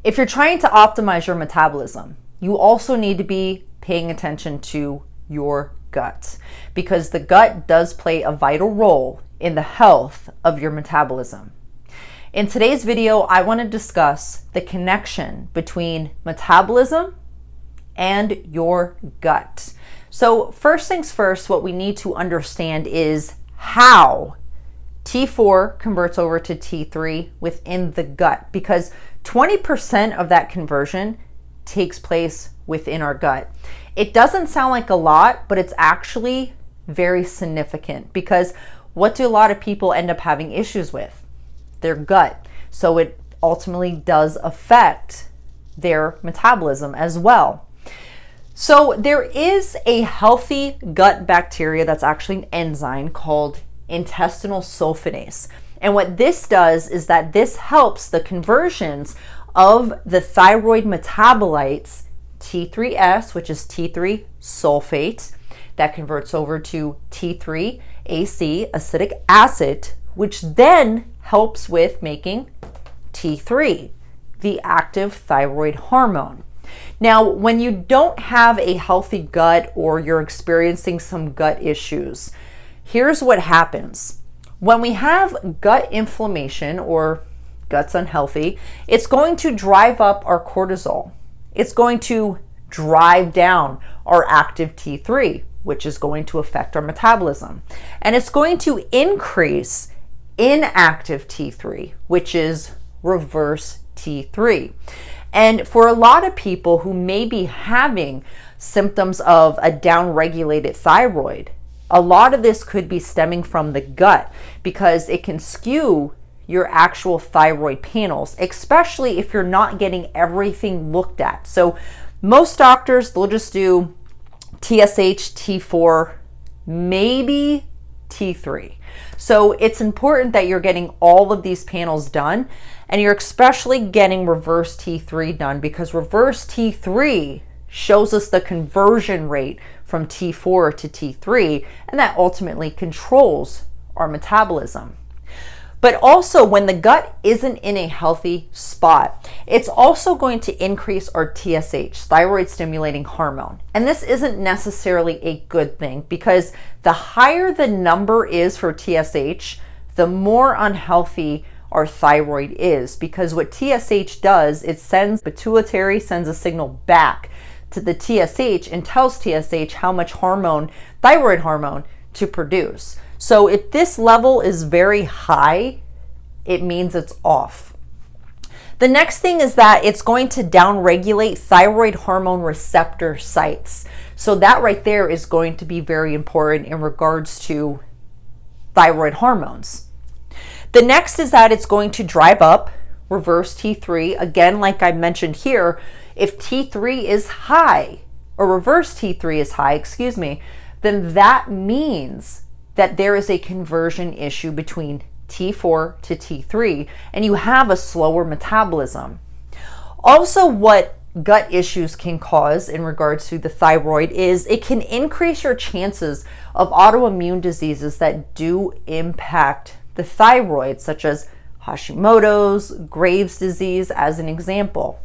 If you're trying to optimize your metabolism, you also need to be paying attention to your gut, because the gut does play a vital role in the health of your metabolism. In today's video, I want to discuss the connection between metabolism and your gut. So first things first, what we need to understand is how T4 converts over to T3 within the gut, because 20% of that conversion takes place within our gut. It doesn't sound like a lot, but it's actually very significant, because what do a lot of people end up having issues with? Their gut. So it ultimately does affect their metabolism as well. So there is a healthy gut bacteria that's actually an enzyme called intestinal sulfonase. And what this does is that this helps the conversions of the thyroid metabolites, T3S, which is T3 sulfate, that converts over to T3AC, acetic acid, which then helps with making T3, the active thyroid hormone. Now, when you don't have a healthy gut or you're experiencing some gut issues, here's what happens. When we have gut inflammation or gut's unhealthy, it's going to drive up our cortisol. It's going to drive down our active T3, which is going to affect our metabolism. And it's going to increase inactive T3, which is reverse T3. And for a lot of people who may be having symptoms of a downregulated thyroid, a lot of this could be stemming from the gut, because it can skew your actual thyroid panels, especially if you're not getting everything looked at. So most doctors, they'll just do TSH, T4, maybe T3. So it's important that you're getting all of these panels done, and you're especially getting reverse T3 done, because reverse T3 shows us the conversion rate from T4 to T3, and that ultimately controls our metabolism. But also, when the gut isn't in a healthy spot, it's also going to increase our TSH, thyroid stimulating hormone. And this isn't necessarily a good thing, because the higher the number is for TSH, the more unhealthy our thyroid is, because what TSH does, it sends pituitary, sends a signal back to the TSH and tells TSH how much hormone, thyroid hormone, to produce. So if this level is very high, it means it's off. The next thing is that it's going to downregulate thyroid hormone receptor sites. So that right there is going to be very important in regards to thyroid hormones. The next is that it's going to drive up reverse T3. Again, like I mentioned here, if T3 is high, or reverse T3 is high, then that means that there is a conversion issue between T4 to T3, and you have a slower metabolism. Also, what gut issues can cause in regards to the thyroid is it can increase your chances of autoimmune diseases that do impact the thyroid, such as Hashimoto's, Graves' disease, as an example.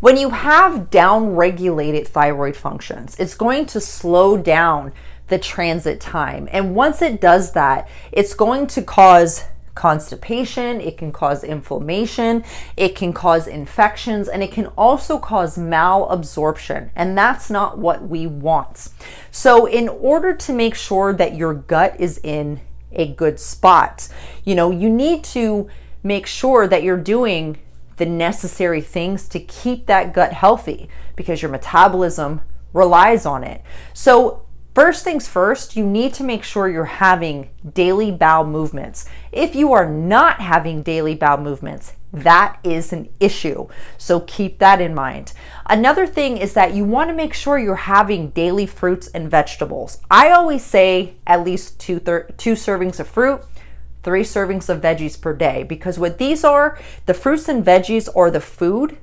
When you have downregulated thyroid functions, it's going to slow down the transit time. And once it does that, it's going to cause constipation, it can cause inflammation, it can cause infections, and it can also cause malabsorption. And that's not what we want. So in order to make sure that your gut is in a good spot, you need to make sure that you're doing the necessary things to keep that gut healthy, because your metabolism relies on it. So first things first, you need to make sure you're having daily bowel movements. If you are not having daily bowel movements, that is an issue. So keep that in mind. Another thing is that you want to make sure you're having daily fruits and vegetables. I always say at least two servings of fruit, 3 servings of veggies per day, because what these are, the fruits and veggies are the food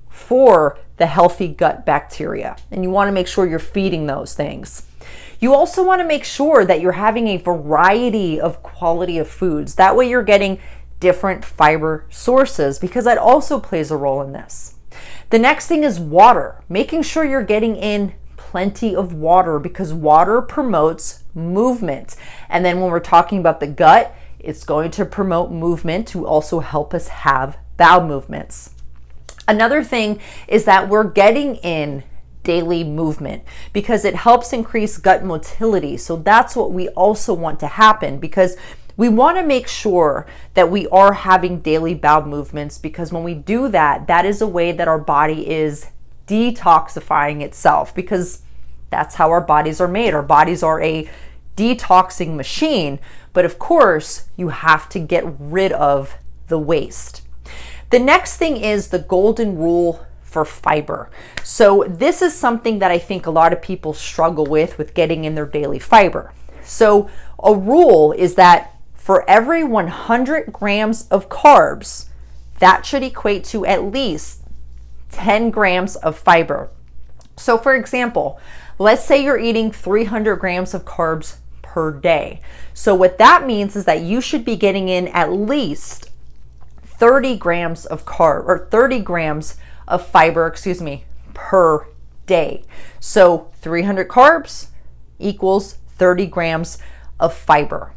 for the healthy gut bacteria, and you want to make sure you're feeding those things. You also want to make sure that you're having a variety of quality of foods. That way you're getting different fiber sources because that also plays a role in this. The next thing is water, making sure you're getting in plenty of water because water promotes movement. And then when we're talking about the gut, it's going to promote movement to also help us have bowel movements. Another thing is that we're getting in daily movement because it helps increase gut motility. So that's what we also want to happen because we want to make sure that we are having daily bowel movements because when we do that, that is a way that our body is detoxifying itself because that's how our bodies are made. Our bodies are a detoxing machine, but of course, you have to get rid of the waste. The next thing is the golden rule for fiber. So this is something that I think a lot of people struggle with getting in their daily fiber. So a rule is that for every 100 grams of carbs, that should equate to at least 10 grams of fiber. So for example, let's say you're eating 300 grams of carbs per day. So what that means is that you should be getting in at least 30 grams of carb or 30 grams of fiber, per day. So 300 carbs equals 30 grams of fiber.